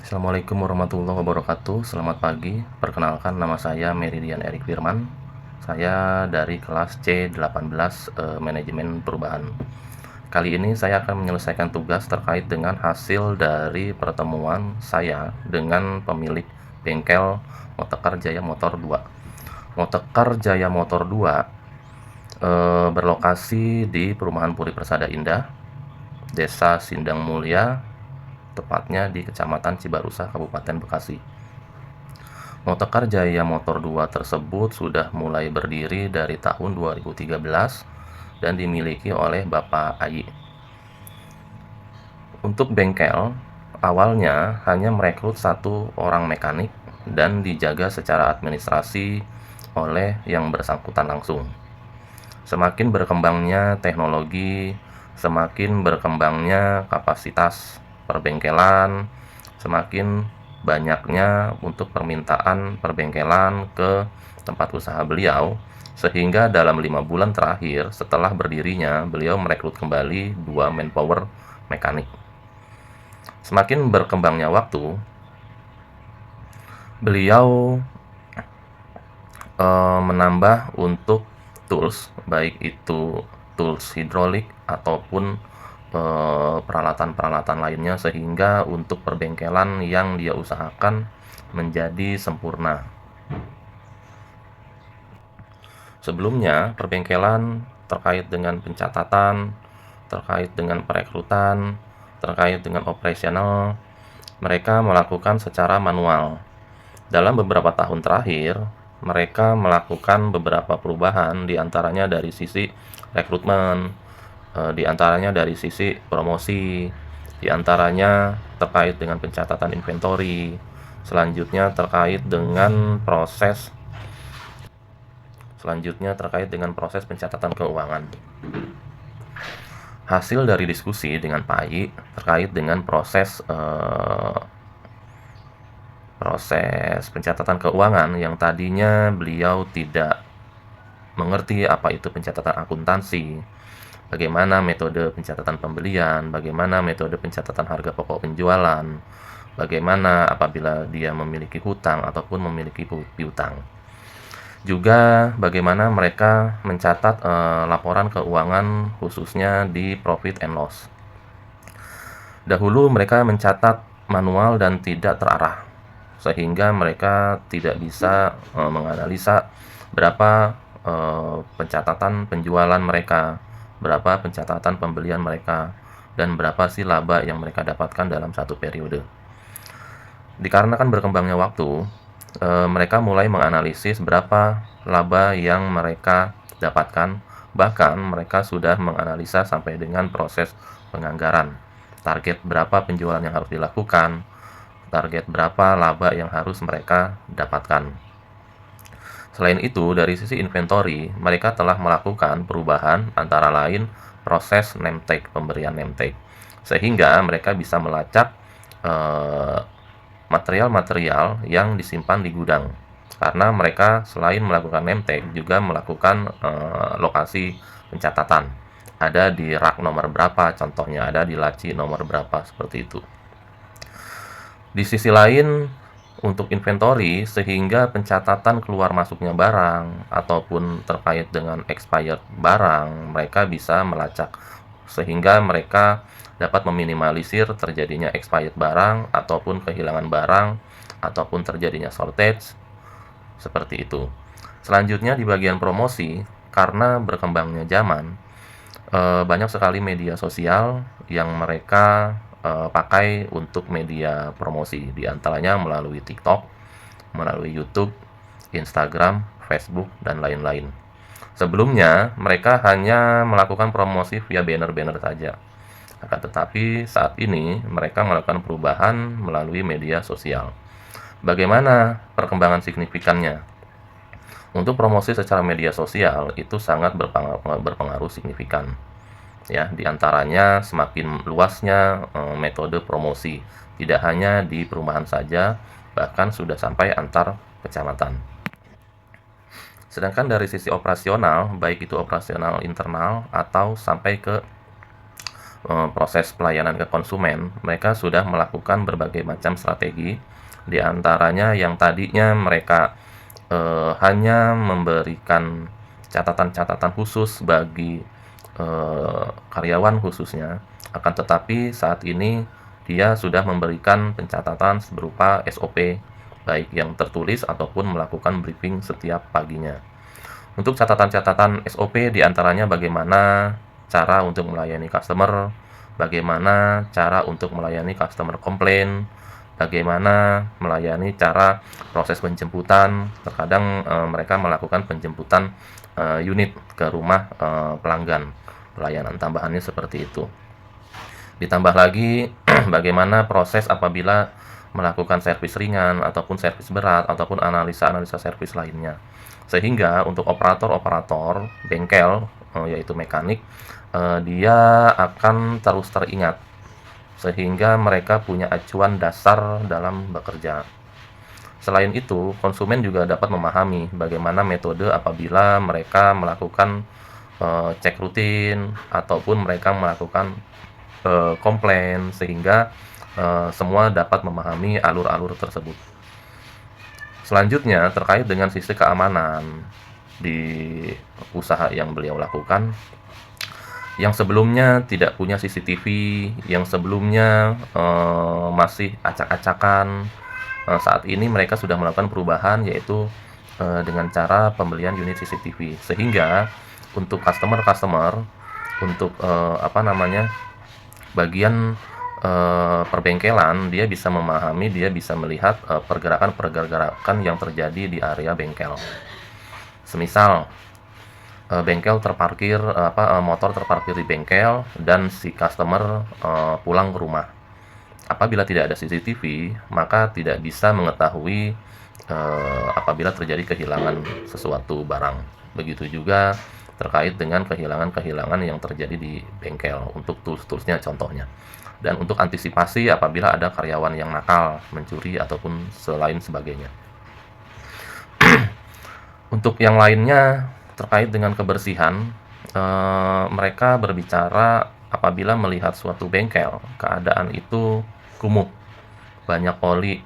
Assalamualaikum warahmatullahi wabarakatuh. Selamat pagi. Perkenalkan, nama saya Meridian Erik Firman. Saya dari kelas C18 Manajemen Perubahan. Kali ini saya akan menyelesaikan tugas terkait dengan hasil dari pertemuan saya dengan pemilik bengkel Motekar Jaya Motor 2. Motekar Jaya Motor 2 berlokasi di Perumahan Puri Persada Indah, Desa Sindang Mulia, tepatnya di Kecamatan Cibarusah, Kabupaten Bekasi. Motekar Jaya Motor 2 tersebut sudah mulai berdiri dari tahun 2013 dan dimiliki oleh Bapak Ayi. Untuk bengkel, awalnya hanya merekrut satu orang mekanik dan dijaga secara administrasi oleh yang bersangkutan langsung. Semakin berkembangnya teknologi, semakin berkembangnya kapasitas perbengkelan, semakin banyaknya untuk permintaan perbengkelan ke tempat usaha beliau, sehingga dalam 5 bulan terakhir setelah berdirinya, beliau merekrut kembali 2 manpower mekanik. Semakin berkembangnya waktu, beliau menambah untuk tools, baik itu tools hidrolik ataupun peralatan-peralatan lainnya, sehingga untuk perbengkelan yang dia usahakan menjadi sempurna. Sebelumnya, perbengkelan terkait dengan pencatatan, terkait dengan perekrutan, terkait dengan operasional, mereka melakukan secara manual. Dalam beberapa tahun terakhir, mereka melakukan beberapa perubahan, diantaranya dari sisi rekrutmen, diantaranya dari sisi promosi, diantaranya terkait dengan pencatatan inventory, selanjutnya terkait dengan proses pencatatan keuangan. Hasil dari diskusi dengan Pak Ayi terkait dengan proses pencatatan keuangan yang tadinya beliau tidak mengerti apa itu pencatatan akuntansi, bagaimana metode pencatatan pembelian, bagaimana metode pencatatan harga pokok penjualan, bagaimana apabila dia memiliki hutang ataupun memiliki piutang. Juga bagaimana mereka mencatat laporan keuangan khususnya di profit and loss. Dahulu mereka mencatat manual dan tidak terarah, sehingga mereka tidak bisa menganalisa berapa pencatatan penjualan mereka, berapa pencatatan pembelian mereka, dan berapa sih laba yang mereka dapatkan dalam satu periode. Dikarenakan berkembangnya waktu, mereka mulai menganalisis berapa laba yang mereka dapatkan, bahkan mereka sudah menganalisa sampai dengan proses penganggaran, target berapa penjualan yang harus dilakukan, target berapa laba yang harus mereka dapatkan. Selain itu, dari sisi inventory, mereka telah melakukan perubahan antara lain proses name tag, pemberian name tag, sehingga mereka bisa melacak material-material yang disimpan di gudang, karena mereka selain melakukan name tag juga melakukan lokasi pencatatan, ada di rak nomor berapa, contohnya ada di laci nomor berapa, seperti itu. Di sisi lain, untuk inventory, sehingga pencatatan keluar masuknya barang ataupun terkait dengan expired barang, mereka bisa melacak, sehingga mereka dapat meminimalisir terjadinya expired barang ataupun kehilangan barang ataupun terjadinya shortage, seperti itu. Selanjutnya di bagian promosi, karena berkembangnya zaman, banyak sekali media sosial yang mereka pakai untuk media promosi, diantaranya melalui TikTok, melalui YouTube, Instagram, Facebook, dan lain-lain. Sebelumnya, mereka hanya melakukan promosi via banner-banner saja. Akan tetapi, saat ini mereka melakukan perubahan melalui media sosial. Bagaimana perkembangan signifikannya? Untuk promosi secara media sosial itu sangat berpengaruh signifikan. Ya, diantaranya semakin luasnya metode promosi, tidak hanya di perumahan saja, bahkan sudah sampai antar kecamatan. Sedangkan dari sisi operasional, baik itu operasional internal atau sampai ke proses pelayanan ke konsumen, mereka sudah melakukan berbagai macam strategi, di antaranya yang tadinya mereka hanya memberikan catatan-catatan khusus bagi karyawan khususnya, akan tetapi saat ini dia sudah memberikan pencatatan berupa SOP, baik yang tertulis ataupun melakukan briefing setiap paginya. Untuk catatan-catatan SOP diantaranya bagaimana cara untuk melayani customer, bagaimana cara untuk melayani customer komplain, bagaimana melayani cara proses penjemputan. Terkadang mereka melakukan penjemputan unit ke rumah pelanggan. Pelayanan tambahannya seperti itu. Ditambah lagi bagaimana proses apabila melakukan servis ringan ataupun servis berat ataupun analisa-analisa servis lainnya. Sehingga untuk operator-operator bengkel yaitu mekanik, dia akan terus teringat sehingga mereka punya acuan dasar dalam bekerja. Selain itu, konsumen juga dapat memahami bagaimana metode apabila mereka melakukan cek rutin ataupun mereka melakukan komplain, sehingga semua dapat memahami alur-alur tersebut. Selanjutnya terkait dengan sisi keamanan di usaha yang beliau lakukan, yang sebelumnya tidak punya CCTV, yang sebelumnya masih acak-acakan, saat ini mereka sudah melakukan perubahan, yaitu dengan cara pembelian unit CCTV, sehingga untuk customer untuk bagian perbengkelan, dia bisa memahami, dia bisa melihat pergerakan-pergerakan yang terjadi di area bengkel. Semisal bengkel terparkir, motor terparkir di bengkel dan si customer pulang ke rumah. Apabila tidak ada CCTV, maka tidak bisa mengetahui apabila terjadi kehilangan sesuatu barang. Begitu juga terkait dengan kehilangan-kehilangan yang terjadi di bengkel untuk tools-toolsnya contohnya. Dan untuk antisipasi apabila ada karyawan yang nakal, mencuri ataupun selain sebagainya. Untuk yang lainnya terkait dengan kebersihan, mereka berbicara apabila melihat suatu bengkel, keadaan itu kumuh, banyak oli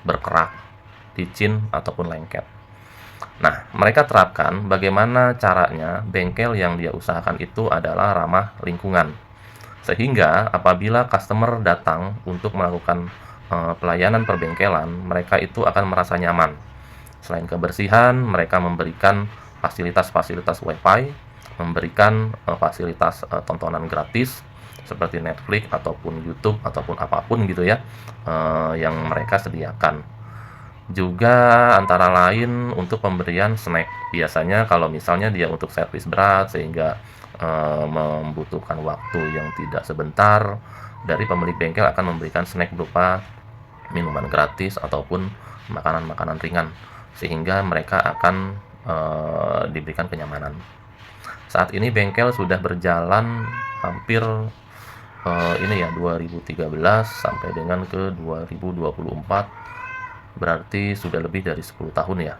berkerak, licin ataupun lengket. Nah, mereka terapkan bagaimana caranya bengkel yang dia usahakan itu adalah ramah lingkungan. Sehingga apabila customer datang untuk melakukan pelayanan perbengkelan, mereka itu akan merasa nyaman. Selain kebersihan, mereka memberikan fasilitas-fasilitas Wi-Fi, memberikan fasilitas tontonan gratis seperti Netflix ataupun YouTube ataupun apapun gitu ya, yang mereka sediakan. Juga antara lain untuk pemberian snack. Biasanya kalau misalnya dia untuk servis berat sehingga membutuhkan waktu yang tidak sebentar, dari pemilik bengkel akan memberikan snack berupa minuman gratis ataupun makanan-makanan ringan, sehingga mereka akan diberikan kenyamanan. Saat ini bengkel sudah berjalan hampir 2013 sampai dengan ke 2024, berarti sudah lebih dari 10 tahun ya.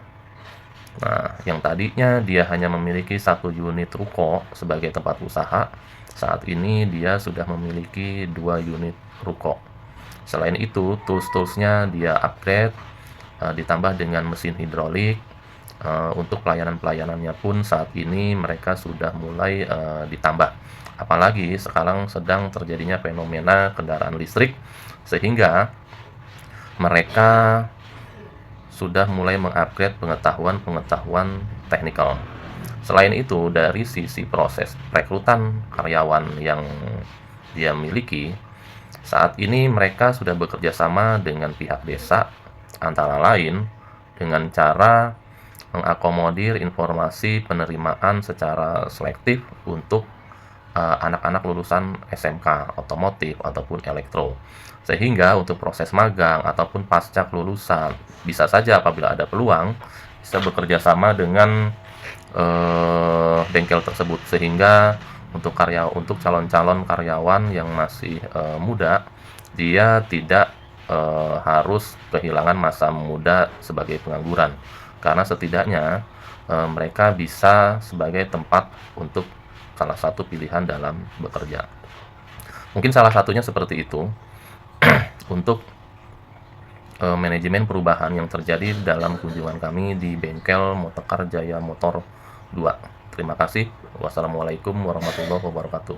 Nah, yang tadinya dia hanya memiliki satu unit ruko sebagai tempat usaha, saat ini dia sudah memiliki 2 unit ruko. Selain itu, tools-toolsnya dia upgrade, ditambah dengan mesin hidrolik. Untuk pelayanan-pelayanannya pun saat ini mereka sudah mulai ditambah. Apalagi sekarang sedang terjadinya fenomena kendaraan listrik, sehingga mereka sudah mulai mengupgrade pengetahuan teknikal. Selain itu, dari sisi proses rekrutan karyawan yang dia miliki, saat ini mereka sudah bekerja sama dengan pihak desa, antara lain dengan cara mengakomodir informasi penerimaan secara selektif untuk anak-anak lulusan SMK, otomotif ataupun elektro. Sehingga untuk proses magang ataupun pasca kelulusan, bisa saja apabila ada peluang bisa bekerja sama dengan bengkel tersebut, sehingga untuk calon-calon karyawan yang masih muda, dia tidak harus kehilangan masa muda sebagai pengangguran, karena setidaknya mereka bisa sebagai tempat untuk salah satu pilihan dalam bekerja. Mungkin salah satunya seperti itu untuk manajemen perubahan yang terjadi dalam kunjungan kami di bengkel Motekar Jaya Motor 2. Terima kasih. Wassalamualaikum warahmatullahi wabarakatuh.